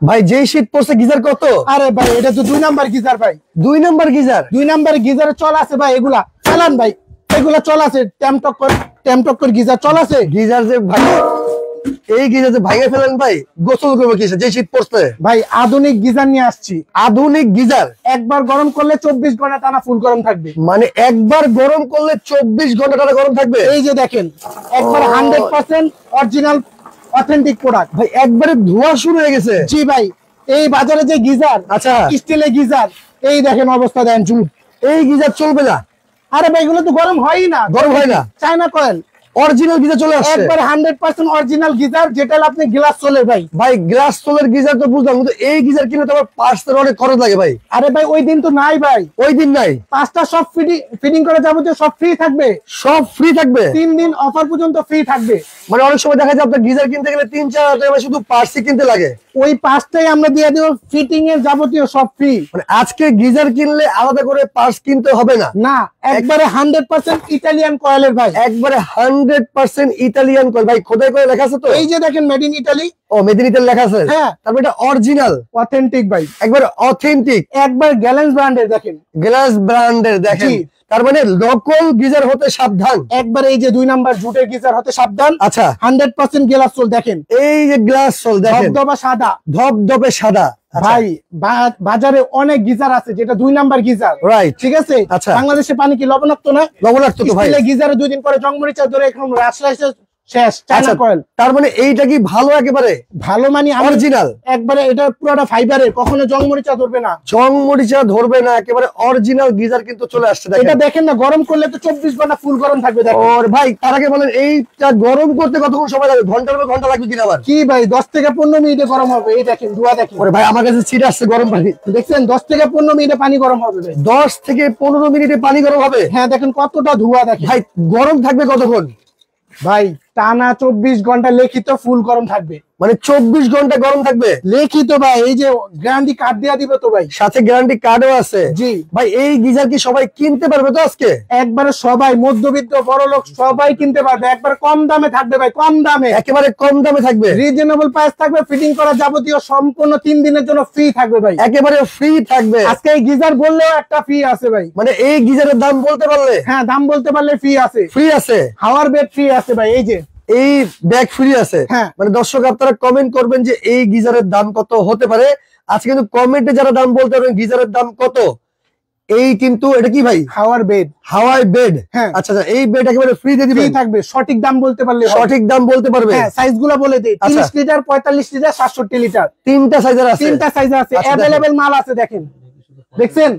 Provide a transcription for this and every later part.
ভাই যেই শীত পড়ছে গিজার কত? আরে ভাই এটা তো 2 নাম্বার গিজার ভাই। 2 নাম্বার গিজার? 2 নাম্বার গিজারে চল আছে ভাই, এগুলা চালান ভাই, এগুলা চল আছে। টেমটক্কর গিজার চল আছে। গিজার যে ভাই, এই গিজার যে ভাইয়া ফেলেন ভাই, গোসল করবো কিসে যে শীত পড়ছে? ভাই আধুনিক গিজার নিয়ে আসছি। আধুনিক গিজার একবার গরম করলে 24 ঘন্টা টানা ফুল গরম থাকবে। মানে একবার গরম করলে 24 ঘন্টা টানা গরম থাকবে? এই যে দেখেন একবার 100% অরিজিনাল অথেন্টিক প্রোডাক্ট ভাই, একবারে ধোয়া শুরু হয়ে গেছে। জি ভাই, এই বাজারে যে গিজার, আচ্ছা স্টিলের গিজার, এই দেখেন অবস্থা দেন চুপ। এই গিজার চলবে না? আরে ভাই এগুলো তো গরম হয়ই না। গরম হয় না? চায়না কয়েল অরিজিনাল গিজার চলে আসছে একবার 100% অরিজিনাল গিজার, যেটা আপনি গ্লাস চলে ভাই। ভাই গ্লাস সোলের গিজার তো বুঝলাম, কিন্তু এই গিজার কিনে তো আমার পার্টসের অনেক খরচ লাগে ভাই। আরে ভাই ওই দিন তো নাই ভাই, ওই দিন নাই? 5টা সব ফিটিং করে যাবতীয় সব ফ্রি থাকবে। সব ফ্রি থাকবে? 3 দিন অফার পর্যন্ত ফ্রি থাকবে। মানে অনেক সময় দেখা যায় আপনার গিজার কিনতে গেলে 3-4 হাজার টাকা শুধু পার্টসই কিনতে লাগে। ওই 5টাই আমরা দিয়ে দেব, ফিটিং এর যাবতীয় সব ফ্রি। মানে আজকে গিজার কিনলে আলাদা করে পার্টস কিনতে হবে না? না, একবারে 100% ইতালিয়ান কয়েলের ভাই। একবারে 100% ইতালিয়ান কয়েল ভাই, খোদাই করে লেখা আছে তো? এই যে দেখেন মেড ইন ইতালি। ও মেড ইন ইতালি লেখা আছে? হ্যাঁ। তারপর এটা অরিজিনাল অথেন্টিক ভাই, একবার অথেন্টিক, একবার গ্যালেন্স ব্র্যান্ডের দেখেন, গ্লাস ব্র্যান্ডের দেখেন। তার মানে লোকাল গিজার হতে সাবধান। একবার এই যে 2 নাম্বার জুটের গিজার হতে সাবধান। আচ্ছা 100% গ্লাস সোল দেখেন, এই যে গ্লাস সোল দেখেন, ধবধবা সাদা। ধবধবে সাদা। ভাই বাজারে অনেক গিজার আছে যেটা 2 নাম্বার গিজার, রাইট, ঠিক আছে। আচ্ছা বাংলাদেশে পানি কি লবণাক্ত না? লবণাক্ত তো ভাই। স্টিলের গিজারে 2 দিন পরে জংমরিচা ধরে এখন রাসলাইসে শেষ। China coil. তার মানে এইটা কি ভালো? একেবারে ভালো মানে অরিজিনাল, একবারে এটা পুরোটা ফাইবারের, কখনো জংমরিচা ধরবে না, জং মরিচা ধরবে না, একেবারে অরিজিনাল গিজার কিন্তু চলে আসছে। এটা দেখেন না, গরম করলে তো 24 ঘন্টা ফুল গরম থাকবে দেখেন। ওর ভাই তার আগে বলেন এইটা গরম করতে কতক্ষণ সময় লাগবে? ঘন্টার পর ঘন্টা লাগবে কিনা? আবার কি ভাই 10 থেকে 15 মিনিটে গরম হবে। এই দেখেন ধোয়া দেখেন। ওরে ভাই আমার কাছে ছিট আসছে গরম পানি, দেখছেন 10 থেকে 15 মিনিটে পানি গরম হবে ভাই। 10 থেকে 15 মিনিটে পানি গরম হবে? হ্যাঁ দেখেন কতটা ধোয়া দেখেন ভাই। গরম থাকবে কতক্ষণ ভাই? টানা 24 ঘন্টা লিখিত ফুল গরম থাকবে। মানে 24 ঘন্টা গরম থাকবে লিখিত ভাই। এই যে গ্যারান্টি কার্ড দেয়া দিবে তো ভাই, সাথে গ্যারান্টি কার্ডও আছে। জি ভাই এই গিজার কি সবাই কিনতে পারবে তো আজকে? একবারে সবাই, মধ্যবিত্ত বড় লোক সবাই কিনতে পারবে। একবার কম দামে থাকবে ভাই, কম দামে, একেবারে কম দামে থাকবে, রিজনেবল প্রাইস থাকবে। ফিটিং করা যাবতীয় সম্পূর্ণ 3 দিনের জন্য ফ্রি থাকবে ভাই, একেবারে ফ্রি থাকবে। আজকে এই গিজার বললেও একটা ফ্রি আছে ভাই। মানে এই গিজারের দাম বলতে পারলে? হ্যাঁ দাম বলতে পারলে ফ্রি আছে, ফ্রি আছে, হাওয়ার বেড ফ্রি আছে ভাই। এই যে এই ব্যাগ ফ্রি আছে। হ্যাঁ। মানে দর্শক আপনারা কমেন্ট করবেন যে এই গিজারের দাম কত হতে পারে। আজকে কিন্তু কমেন্টে যারা দাম বলতে পারবেন গিজারের দাম কত, এই কিন্তু এটা কি ভাই? হাওয়ার বেড, হাওয়াই বেড। হ্যাঁ আচ্ছা আচ্ছা, এই বেড একেবারে ফ্রি দিয়ে দিবেন? ফ্রি থাকবে, সঠিক দাম বলতে পারলে হবে। সঠিক দাম বলতে পারবে? হ্যাঁ সাইজ গুলো বলে দেই, 30 আচ্ছা। লিটার, 45 লিটার, 67 লিটার, 3টা সাইজের আছে? 3টা সাইজ আছে, আচ্ছা, अवेलेबल মাল আছে দেখেন, দেখছেন?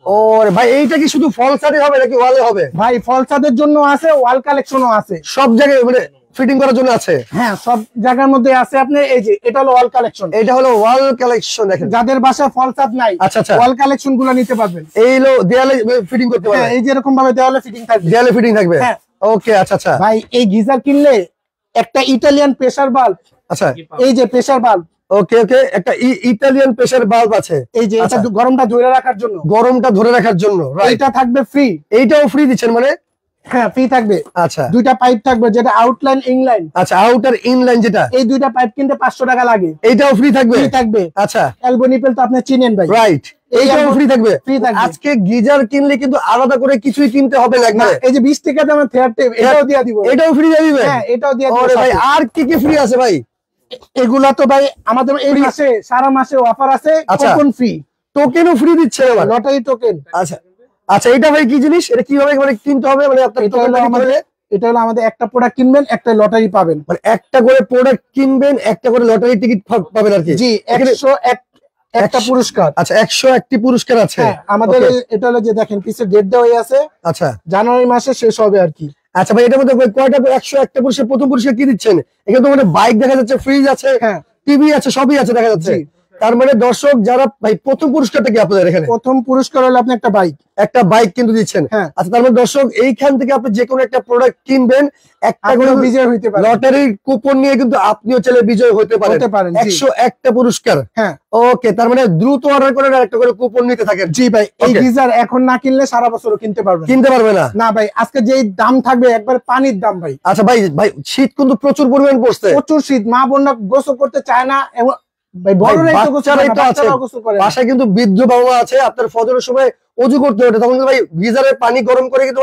ওরে ভাই এইটা কি শুধু ফল সাইডে হবে নাকি ওয়ালে হবে? ভাই ফলসাদের জন্য আছে, ওয়াল কালেকশনও আছে, সব জায়গায় মানে ফিটিং করার জন্য আছে? হ্যাঁ সব জায়গার মধ্যে আছে। আপনি এই যে এটা হলো ওয়াল কালেকশন, এটা হলো ওয়াল কালেকশন দেখেন। যাদের বাসায় ফলসাদ নাই আচ্ছা আচ্ছা, ওয়াল কালেকশন গুলো নিতে পারবেন। এই হলো দেয়ালে ফিটিং করতে পারবে? হ্যাঁ এই যে এরকম ভাবে দেওয়ালে ফিটিং থাকবে, দেয়ালে ফিটিং থাকবে। হ্যাঁ। ওকে আচ্ছা আচ্ছা ভাই এই গিজার কিনলে একটা ইটালিয়ান প্রেসার বাল্ব, আচ্ছা এই যে প্রেসার বাল্ব, ওকে ওকে, একটা ইতালিয়ান প্রেসার বাল্ব আছে, এই যে এটা গরমটা ধরে রাখার জন্য, গরমটা ধরে রাখার জন্য, রাইট। এটা থাকবে ফ্রি, এইটাও ফ্রি দিচ্ছেন মানে? হ্যাঁ ফ্রি থাকবে। আচ্ছা 2টা পাইপ থাকবে, যেটা আউটলাইন ইনলাইন। আচ্ছা আউটার ইনলাইন যেটা, এই 2টা পাইপ কিনতে 500 টাকা লাগে, এইটাও ফ্রি থাকবে? ফ্রি থাকবে। আচ্ছা এলবো নিপেল তো আপনি চিনেন ভাই, রাইট, এইটাও ফ্রি থাকবে? ফ্রি থাকবে। আজকে গিজার কিনলে কিন্তু আলাদা করে কিছুই কিনতে হবে না। এই যে 20 টাকা দামের থেয়ার টেপ এটাও দিয়ে দিব, এটাও ফ্রি দিয়ে দিবেন? হ্যাঁ এটাও দিয়ে দিব। ওরে ভাই আর কি কি ফ্রি আছে ভাই? এগুলা তো ভাই আমাদের এই মাসে সারা মাসে অফার আছে, আচ্ছা। কুপন ফ্রি, টোকেনও ফ্রি দিচ্ছে আবার? Lottery token. আচ্ছা আচ্ছা, এটা ভাই কি জিনিস? এটা কিভাবে মানে কিনতে হবে? মানে আপনার এটা হলো আমাদের একটা প্রোডাক্ট কিনবেন, একটা লটারি পাবেন। মানে একটা করে প্রোডাক্ট কিনবেন, একটা করে লটারি টিকিট পাবেন আর কি? জি 101 একটা পুরস্কার। আচ্ছা 101টি পুরস্কার আছে। হ্যাঁ আমাদের এটা হলো যে দেখেন পিছে ডেট দেওয়া আছে, আচ্ছা জানুয়ারি মাসে শেষ হবে আর কি। আচ্ছা ভাই এটার মধ্যে কয়টা 101টা পুরস্কার? প্রথম পুরস্কার কি দিচ্ছেন? এখানে তো মানে বাইক দেখা যাচ্ছে, ফ্রিজ আছে, হ্যাঁ টিভি আছে, সবই আছে দেখা যাচ্ছে। তার মানে দর্শক যারা ভাই প্রথম পুরস্কারটা কি আপনাদের এখানে? প্রথম পুরস্কার হলো আপনি একটা বাইক কিন্তু দিচ্ছেন। হ্যাঁ আচ্ছা, তার মানে দর্শক এইখান থেকে আপনি যে কোনো একটা প্রোডাক্ট কিনবেন, একটা করে বিজয় হইতে পারেন, লটারির কুপন নিয়ে কিন্তু আপনিও চলে বিজয় হতে পারেন। 101টা পুরস্কার। হ্যাঁ ওকে, তার মানে দ্রুত অর্ডার করেন আর একটা করে কুপন নিতে থাকেন। জি ভাই এই গিজার এখন না কিনলে সারা বছরও কিনতে পারবে না। না ভাই, আজকে যেই দাম থাকবে একবার পানির দাম ভাই। আচ্ছা ভাই শীত কিন্তু প্রচুর পরিমাণ পড়ছে, প্রচুর শীত, মা বোনরা গোসল করতে চায় না, ভাই বড়রাই তো গোসল করে বাচ্চারাই না, তো আছে বাচ্চারাও গোসল করে না। বাসায়, কিন্তু বৃদ্ধ বাবা আছে, আপনার ফজরের সময় অজু করতে ওঠে, তখন কিন্তু ভাই গিজারের পানি গরম করে কিন্তু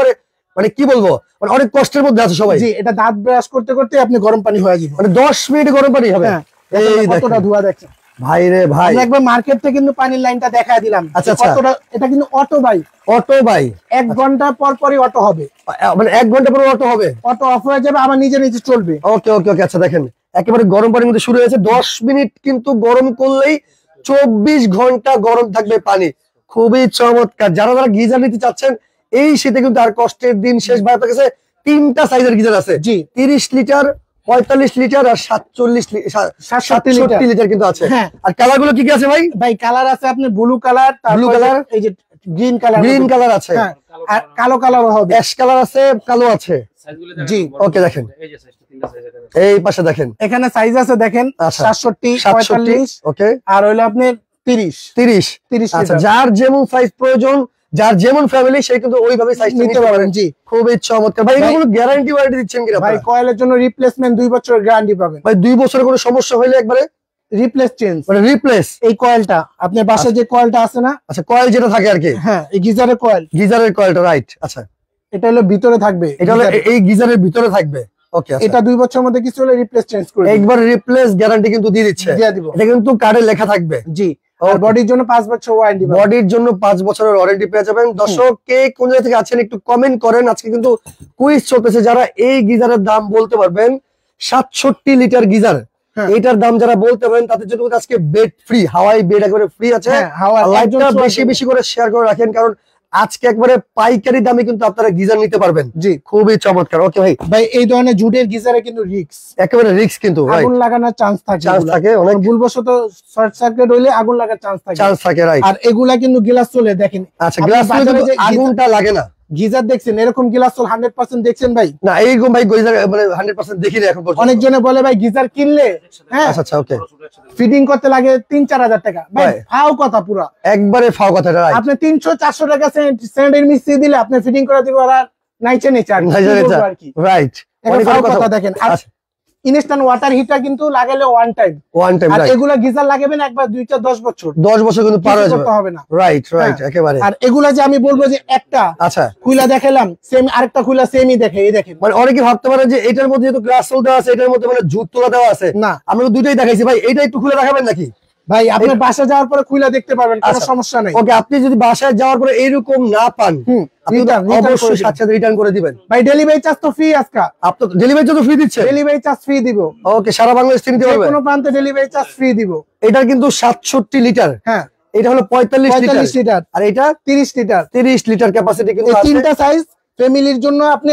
মানে কি বলবো, মানে অনেক কষ্টের মধ্যে আছে সবাই। জি, এটা দাঁত ব্রাশ করতে করতে আপনি গরম পানি হয়ে যাবে, মানে 10 মিনিট গরম পানি হবে। হ্যাঁ, এই কতটা দেখেন ধোয়া দেখছেন ভাই রে ভাই। আমরা একবার মার্কেট থেকে কিন্তু পানির লাইনটা দেখায় দিলাম। আচ্ছা, আচ্ছা। কতটা, এটা কিন্তু অটো ভাই, অটো ভাই 1 ঘন্টা পর পরই অটো হবে, মানে 1 ঘন্টা পরে অটো হবে, অটো অফ হয়ে যাবে, আবার নিজে নিজে চলবে। ওকে ওকে ওকে। আচ্ছা দেখেন একেবারে গরম পানি কিন্তু শুরু হয়েছে, 10 মিনিট কিন্তু গরম করলেই 24 ঘন্টা গরম থাকবে পানি। খুবই চমৎকার। যারা যারা গিজার নিতে চাচ্ছেন এই শীতে কিন্তু আর কষ্টের দিন শেষ। ভাই আপনার কাছে 3টা সাইজের গিজার আছে, জি, 30 লিটার, 45 লিটার আর 67 লিটার কিন্তু আছে। হ্যাঁ। আর কালার গুলো কি কি আছে ভাই? ভাই কালার আছে আপনি ব্লু কালার, Blue color, এই যে গ্রিন কালার, গ্রিন কালার আছে, হ্যাঁ, আর কালো কালারও হবে, অ্যাশ কালার আছে, কালো আছে। জি, ওকে দেখেন এই পাশে দেখেন এখানে সাইজ আছে দেখেন, আচ্ছা, 67, 67, 45 ওকে, আর হইলো আপনার 30 30। 30 আচ্ছা, লিটার যার যেমন সাইজ প্রয়োজন, যার যেমন ফ্যামিলি, সে কিন্তু ওইভাবে সাইজ নিতে পারবেন। জি খুবই চমৎকার। ভাই এগুলো গ্যারান্টি ওয়ারেন্টি দিচ্ছেন কিনা ভাই, কয়েলের জন্য রিপ্লেসমেন্ট 2 বছরের গ্যারান্টি পাবেন ভাই? 2 বছরের কোনো সমস্যা হইলে একবারে রিপ্লেস চেঞ্জ, মানে রিপ্লেস। এই কয়েলটা আপনার বাসায় যে কয়েলটা আছে না, আচ্ছা, কয়েল যেটা থাকে আর কি, হ্যাঁ, এই গিজারের কয়েল, গিজারের কয়েলটা, রাইট। আচ্ছা, এটা হলো ভিতরে থাকবে, এটা হলো এই গিজারের ভিতরে থাকবে। ওকে, এটা 2 বছরের মধ্যে কিছু হলে রিপ্লেস চেঞ্জ করে একবার রিপ্লেস গ্যারান্টি কিন্তু দিয়ে দিচ্ছে, দিয়ে দিব। এটা কিন্তু কার্ডে লেখা থাকবে। জি, আর বডির জন্য 5 বছর ওয়ারেন্টি পাবেন। বডির জন্য 5 বছরের ওয়ারেন্টি পেয়ে যাবেন। দর্শক কে কোন জায়গা থেকে আছেন একটু কমেন্ট করেন। আজকে কিন্তু কুইজ চলতেছে, যারা এই গিজারের দাম বলতে পারবেন, 67 লিটার গিজার, এটার দাম যারা বলতে পারেন তাদের জন্য কিন্তু আজকে বেড ফ্রি, হাওয়াই বেড একেবারে ফ্রি আছে। লাইভটা বেশি বেশি করে শেয়ার করে রাখেন, কারণ আজকে একবারে পাইকারি দামে কিন্তু আপনারা গিজার নিতে পারবেন। জি, খুবই চমৎকার। ওকে ভাই, ভাই এই ধরনের জুডের গিজারে কিন্তু রিস্ক, একেবারে রিস্ক, কিন্তু আগুন লাগানোর চান্স থাকে, অনেক ভুলবশত শর্ট সার্কিট হইলে আগুন লাগার চান্স থাকে, রাইট। আর এগুলা কিন্তু গ্লাস চলে দেখেন। আচ্ছা, গ্লাস আগুনটা লাগে না। গিজার দেখছেন এরকম গ্লাস চল 100% দেখছেন ভাই? না, এইরকম ভাই গিজার মানে 100% দেখিনি এখন পর্যন্ত। অনেকজনে বলে ভাই গিজার কিনলে, হ্যাঁ, আচ্ছা ওকে, ফিটিং করতে লাগে 3-4 হাজার টাকা। ভাই ফাও কথা, পুরা একবারে ফাও কথা, রাইট। আপনি 300-400 টাকা স্যান্ডের মিস্ত্রি দিলে আপনি ফিটিং করে দিব, আর নাইচে নেই চার্জ, রাইট। ফাও কথা দেখেন। আর ইনস্ট্যান্ট ওয়াটার হিটার কিন্তু লাগালে ওয়ান টাইম, আর এগুলা গিজার লাগাবেন একবার 2-10 বছর, 10 বছর কিন্তু পার হয়ে যাবে, হবে না। রাইট রাইট, একেবারে। আর এগুলা যে আমি বলবো যে একটা আচ্ছা খুইলা দেখালাম, সেম আরেকটা খুইলা সেমই দেখে, এই দেখেন। মানে অনেকে ভাবতে পারে যে এটার মধ্যে যেহেতু গ্লাস হোল দেওয়া আছে, এটার মধ্যে মানে জুট তোলা দেওয়া আছে। না, আমরা তো দুইটাই দেখাইছি ভাই, এটা একটু খুলে দেখাবেন নাকি? ভাই আপনি বাসা যাওয়ার পরে খুইলা দেখতে পারবেন, কোনো সমস্যা নাই। ওকে, আপনি যদি বাসায় যাওয়ার পরে এরকম না পান, আপনি অবশ্যই সাথে রিটার্ন করে দিবেন। ভাই ডেলিভারি চার্জ তো ফ্রি, আজকে আপনি ডেলিভারি চার্জ ফ্রি দিচ্ছে? ডেলিভারি চার্জ ফ্রি দিব। ওকে, সারা বাংলাদেশ থেকে নিতে পারবেন, কোনো প্রান্তে ডেলিভারি চার্জ ফ্রি দিব। এটা কিন্তু 67 লিটার, হ্যাঁ, এটা হলো 45 লিটার, আর এটা 30 লিটার। 30 লিটার ক্যাপাসিটি কিন্তু এই আছে। তিনটা সাইজ ফ্যামিলির জন্য আপনি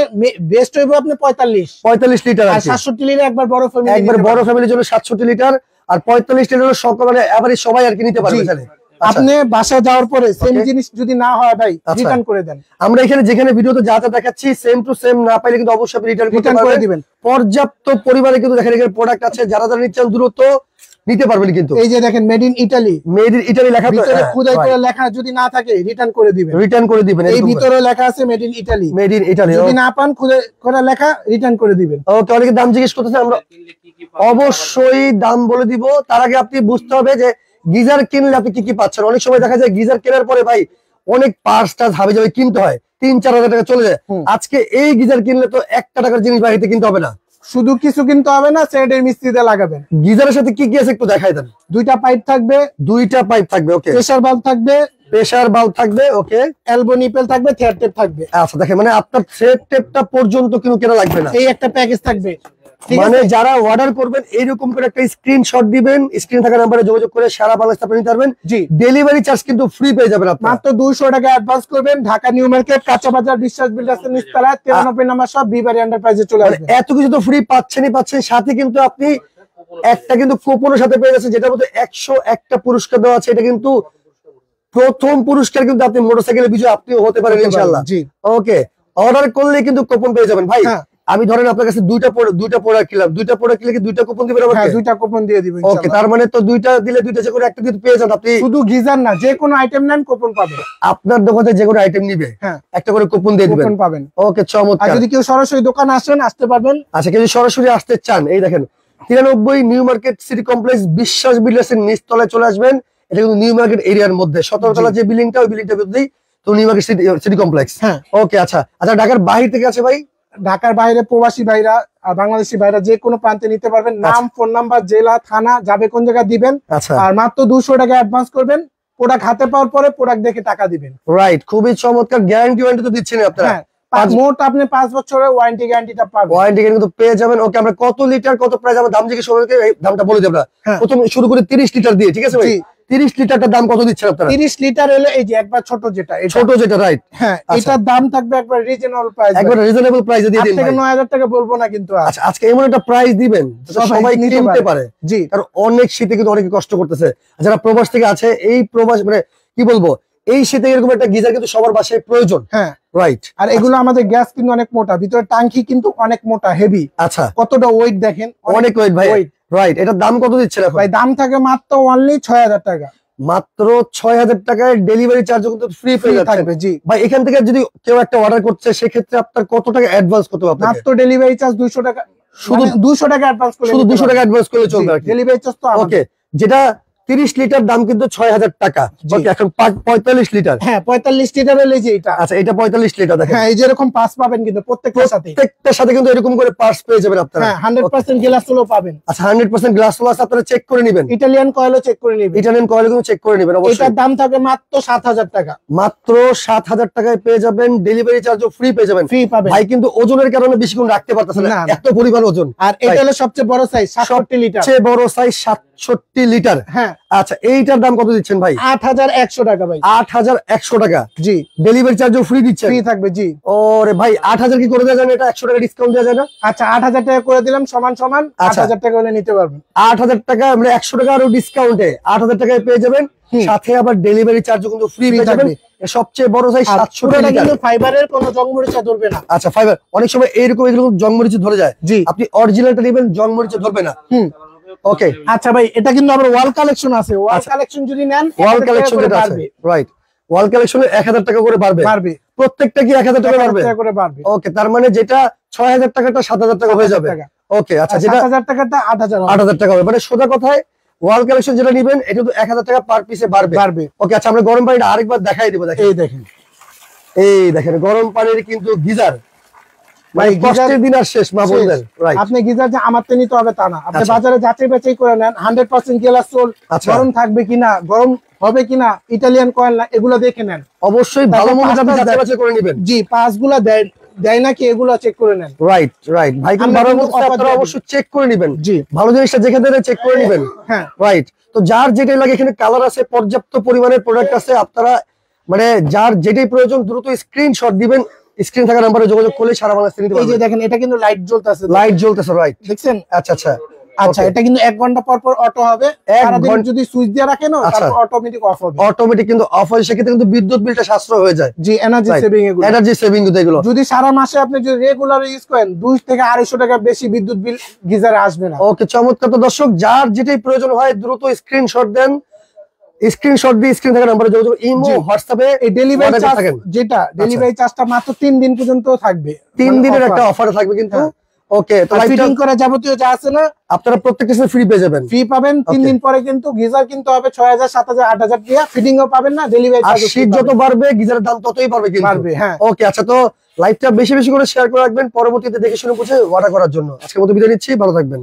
বেস্ট হইব আপনি 45 লিটার, আর 67 লিটার একবার বড় ফ্যামিলি, একবার বড় ফ্যামিলির জন্য 67 লিটার, আর 45 লিটার হলো সকল মানে এভারেজ সবাই আর কি নিতে পারবে। আপনি বাসা যাওয়ার পরে সেম জিনিস যদি না হয় ভাই রিটার্ন করে দেন। আমরা এখানে যেখানে ভিডিওতে যা যা দেখাচ্ছি সেম টু সেম না পাইলে কিন্তু অবশ্যই আপনি রিটার্ন করে দিবেন। পর্যাপ্ত পরিমাণে কিন্তু দেখেন এখানে প্রোডাক্ট আছে, যারা যারা নিচ্ছেন দ্রুত নিতে পারবেন। কিন্তু এই যে দেখেন মেড ইন ইটালি, লেখা, ভিতরে খোদাই করে লেখা যদি না থাকে রিটার্ন করে দিবেন। এই ভিতরে লেখা আছে মেড ইন ইটালি, যদি না পান খোদাই করে লেখা রিটার্ন করে দিবেন। ওকে, অনেকে দাম জিজ্ঞেস করতেছেন, আমরা অবশ্যই দাম বলে দিব। তার আগে আপনি বুঝতে হবে যে গিজার কিনলে আপনি কি কি পাচ্ছেন। অনেক সময় দেখা যায় গিজার কেনার পরে ভাই অনেক পার্টস টার্স হাবি যাবে কিনতে হয়, 3-4 হাজার টাকা চলে যায়। আজকে এই গিজার কিনলে তো 1 টাকার জিনিস বাড়িতে কিনতে হবে না, শুধু কিছু কিনতে হবে না, সেটের মিস্ত্রিতে লাগাবেন। গিজারের সাথে কি কি আছে একটু দেখাই দেন। 2টা পাইপ থাকবে, ওকে, প্রেসার বাল্ব থাকবে, ওকে, এলবো নিপেল থাকবে, থ্রেড টেপ থাকবে। আচ্ছা দেখেন, মানে আপনার থ্রেড টেপটা পর্যন্ত কিন্তু কেনা লাগবে না, এই একটা প্যাকেজ থাকবে। মানে যারা অর্ডার করবেন এইরকম করে একটা স্ক্রিনশট দিবেন, স্ক্রিন থাকা নাম্বারে যোগাযোগ করে সারা বাংলাদেশ আপনি নিতে পারবেন। জি, ডেলিভারি চার্জ কিন্তু ফ্রি পেয়ে যাবেন আপনি, মাত্র 200 টাকা অ্যাডভান্স করবেন। ঢাকা নিউ মার্কেট, কাঁচা বাজার, বিশ্বাস বিল্ডার্স এর নিচতলা 93 নম্বর সব বিবারি এন্টারপ্রাইজে চলে আসবেন। এত কিছু তো ফ্রি পাচ্ছেন, সাথে কিন্তু আপনি একটা কিন্তু কুপনের সাথে পেয়ে যাচ্ছেন, যেটার মধ্যে 101টা পুরস্কার দেওয়া আছে। এটা কিন্তু প্রথম পুরস্কার, কিন্তু আপনি মোটরসাইকেলের বিজয় আপনিও হতে পারেন ইনশাআল্লাহ। জি, ওকে, অর্ডার করলে কিন্তু কুপন পেয়ে যাবেন। ভাই আমি ধরেন আপনার কাছে দুইটা প্রোডাক্ট কিনলাম, দুইটা প্রোডাক্ট কিনলে কি 2টা কুপন দিবেন আমাকে? হ্যাঁ, 2টা কুপন দিয়ে দিবেন ইনশাআল্লাহ। ওকে, তার মানে তো 2টা দিলে 2টা যে কোনো একটা দিতে পেয়ে যান আপনি। শুধু গিজার না, যে কোনো আইটেম নেন কুপন পাবেন। আপনার দোকানে যে কোনো আইটেম নিবে, হ্যাঁ, একটা করে কুপন দিয়ে দিবেন, কুপন পাবেন। ওকে, চমৎকার। আর যদি কেউ সরাসরি দোকানে আসেন, আসতে পারবেন। আচ্ছা, কেউ সরাসরি আসতে চান, এই দেখেন 93 নিউ মার্কেট সিটি কমপ্লেক্স বিশ্বাস বিল্ডার্সের নিচতলায় চলে আসবেন। এটা কিন্তু নিউ মার্কেট এরিয়ার মধ্যে 17 তলা যে বিল্ডিংটা, ওই বিল্ডিংটার মধ্যেই তো নিউ মার্কেট সিটি কমপ্লেক্স। ওকে আচ্ছা আচ্ছা, ঢাকার বাইরে থেকে আছে ভাই? ঢাকার বাইরে প্রবাসী ভাইরা আর বাংলাদেশি ভাইরা যে কোনো প্রান্তে নিতে পারবেন। নাম, ফোন নাম্বার, জেলা, থানা, যাবে কোন জায়গায় দিবেন। আর মাত্র 200 টাকা অ্যাডভান্স করবেন, প্রোডাক্ট হাতে পাওয়ার পরে প্রোডাক্ট দেখে টাকা দিবেন। রাইট, খুবই চমৎকার। গ্যারান্টি ওয়ারেন্টি তো দিচ্ছেন আপনারা? মোট আপনি 5 বছরের ওয়ারেন্টি গ্যারান্টিটা পাবেন। ওয়ারেন্টি কিন্তু পেয়ে যাবেন। ওকে, আমরা কত লিটার কত প্রাইস, আমরা দাম জিজ্ঞেস করব, এই দামটা বলে দেব আমরা। প্রথমে শুরু করি 30 লিটার দিয়ে, ঠিক আছে ভাই? 30 লিটারটার দাম কত দিচ্ছেন আপনারা? 30 লিটার হলে এই যে একবার ছোট যেটা, ছোট যেটা, রাইট। হ্যাঁ, এটার দাম থাকবে একবার রিজনেবল প্রাইস, একবার রিজনেবল প্রাইসে দিয়ে দিন। 9000 টাকা বলবো না কিন্তু। আচ্ছা, আজকে এমন একটা প্রাইস দিবেন যাতে সবাই কিনতে পারে। জি, কারণ অনেক শীতে কিন্তু অনেকে কষ্ট করতেছে, যারা প্রবাস থেকে আছে। এই প্রবাস মানে কি বলবো, এই শীতে এরকম একটা গিজার কিন্তু সবার বাসায় প্রয়োজন। হ্যাঁ, রাইট। আর এগুলো আমাদের গ্যাস কিন্তু অনেক মোটা, ভিতরে টাঙ্কি কিন্তু অনেক মোটা, হেভি। আচ্ছা, কতটা ওয়েট দেখেন, অনেক ওয়েট ভাই। রাইট, এটার দাম কত দিচ্ছেন এখন? ভাই দাম থাকে মাত্র অনলি 6000 টাকা। মাত্র 6000 টাকায় ডেলিভারি চার্জ কিন্তু ফ্রি পেয়ে যাচ্ছে। জি ভাই, এখান থেকে যদি কেউ একটা অর্ডার করছে সেক্ষেত্রে আপনার কত টাকা অ্যাডভান্স করতে হবে? মাত্র ডেলিভারি চার্জ 200 টাকা, শুধু 200 টাকা অ্যাডভান্স করলে, শুধু 200 টাকা অ্যাডভান্স করলে চলবে। ডেলিভারি চার্জ তো ওকে, যেটা 30 লিটার দাম কিন্তু 6000 টাকা। ওকে, এখন 45 লিটার। হ্যাঁ, 45 লিটার হলে যে এটা। আচ্ছা, এটা 45 লিটার দেখেন। হ্যাঁ, এই যে এরকম পাস পাবেন কিন্তু প্রত্যেকটার সাথে কিন্তু এরকম করে পার্স পেয়ে যাবেন আপনারা। হ্যাঁ, 100% গ্লাস হলো পাবেন। আচ্ছা, 100% গ্লাস হলো আছে, আপনারা চেক করে নেবেন। ইতালিয়ান কয়েলও চেক করে নেবেন। ইতালিয়ান কয়েলও কিন্তু চেক করে নেবেন অবশ্যই। এটার দাম থাকবে মাত্র 7000 টাকা। মাত্র 7000 টাকায় পেয়ে যাবেন, ডেলিভারি চার্জও ফ্রি পেয়ে যাবেন। ফ্রি পাবেন ভাই, কিন্তু ওজনের কারণে বেশিক্ষণ রাখতে পারতেছেন না, এত পরিমাণ ওজন। আর এটা হলো সবচেয়ে বড় সাইজ 67 লিটার। সবচেয়ে বড় সাইজ 67 লিটার। হ্যাঁ, আচ্ছা, এইটার দাম কত দিচ্ছেন ভাই? 8100 টাকা ভাই। 8100 টাকা। জি, ডেলিভারি চার্জও ফ্রি দিচ্ছেন? ফ্রি থাকবে। জি। ওরে ভাই, 8000 কি করে দেওয়া যায় না? এটা 100 টাকা ডিসকাউন্ট দেওয়া যায় না? আচ্ছা, 8000 টাকা করে দিলাম, সমান 8000 টাকা হলে নিতে পারবেন। 8000 টাকা মানে 100 টাকা আরো ডিসকাউন্টে 8000 টাকায় পেয়ে যাবেন। সাথে আবার ডেলিভারি চার্জও কিন্তু ফ্রি পেয়ে যাবেন। সবচেয়ে বড় সাইজ 700 টাকা। কিন্তু ফাইবারের কোনো জংমরিচা ধরবে না। আচ্ছা, ফাইবার অনেক সময় এইরকম এগুলো জংমরিচা ধরে যায়। জি, আপনি অরিজিনালটা নেবেন, জংমরিচা ধরবে না। ওকে, আচ্ছা ভাই, এটা কিন্তু আবার ওয়াল কালেকশন আছে। ওয়াল কালেকশন যদি নেন, ওয়াল কালেকশন যেটা আছে, রাইট, ওয়াল কালেকশনে 1000 টাকা করে বাড়বে। প্রত্যেকটা কি 1000 টাকা বাড়বে? ওকে, তার মানে যেটা 6000 টাকাটা 7000 টাকা হয়ে যাবে। ওকে, আচ্ছা, যেটা 7000 টাকাটা 8000 টাকা হবে। মানে সোজা কথায় ওয়াল কালেকশন যেটা নেবেন এটা তো 1000 টাকা পার পিসে বাড়বে। ওকে, আচ্ছা, আমরা গরম পানিটা আরেকবার দেখাই দিব। দেখেন, এই দেখেন গরম পানির কিন্তু গিজার। ভাই, কষ্টের দিন আর শেষ, মা বললেন। আপনি গিজার যে আমার তে নিতে হবে তা না, আপনি বাজারে যাচাই বাছাই করে নেন 100% গ্লাস সোল, গরম থাকবে কিনা, গরম হবে কিনা, ইতালিয়ান কয়েল না, এগুলো দেখে নেন। অবশ্যই ভালো মতো যাচাই বাছাই করে নেবেন। জি, পাঁচগুলা দেয় নাকি এগুলো চেক করে নেন। রাইট, ভাই, কিন্তু আপনারা অবশ্যই চেক করে নেবেন। জি, ভালো জিনিসটা যেখানে চেক করে নেবেন। হ্যাঁ, রাইট। তো যার যেটাই লাগে, এখানে কালার আছে, পর্যাপ্ত পরিমাণের প্রোডাক্ট আছে। আপনারা মানে যার যেটাই প্রয়োজন দ্রুত স্ক্রিনশট দিবেন, স্ক্রিন থাকা নাম্বারে যোগাযোগ করলে সারা বাংলাদেশে নিতে পারবেন। এই যে দেখেন, এটা কিন্তু লাইট জ্বলতেছে, রাইট, দেখছেন? আচ্ছা, এটা কিন্তু 1 ঘন্টা পর পর অটো হবে। যদি সুইচ দিয়ে রাখেন, তারপর অটোমেটিক অফ হবে। অটোমেটিক কিন্তু অফ হয়, সেক্ষেত্রে কিন্তু বিদ্যুৎ বিলটা সাশ্রয় হয়ে যায়। জি, এনার্জি সেভিং এগুলো। যদি সারা মাসে আপনি যদি রেগুলার ইউজ করেন, 200 থেকে 250 টাকা বেশি বিদ্যুৎ বিল গিজারে আসবে না। ওকে, চমৎকার। তো দর্শক, যার যেটাই প্রয়োজন হয় দ্রুত স্ক্রিনশট দেন, স্ক্রিনশট দিয়ে স্ক্রিন থাকা নম্বরে যোগাযোগ, ইমো, হোয়াটসঅ্যাপে। এই ডেলিভারি চার্জ যেটা, ডেলিভারি চার্জটা মাত্র 3 দিন পর্যন্ত থাকবে। 3 দিনের একটা অফার থাকবে কিন্তু। ওকে, তো ফিটিং করা যাবতীয় যা আছে না, আপনারা প্রত্যেকটা সাথে ফ্রি পেয়ে যাবেন। ফ্রি পাবেন। 3 দিন পরে কিন্তু গিজার কিনতে হবে 6000, 7000, 8000 টাকা। ফিটিংও পাবেন না, ডেলিভারি চার্জ। শীত যত বাড়বে গিজারের দাম ততই বাড়বে কিন্তু। হ্যাঁ। ওকে, আচ্ছা, তো লাইভটা বেশি বেশি করে শেয়ার করে রাখবেন, পরবর্তীতে দেখে শুনে বুঝে অর্ডার করার জন্য। আজকের মতো বিদায় নিচ্ছি, ভালো থাকবেন।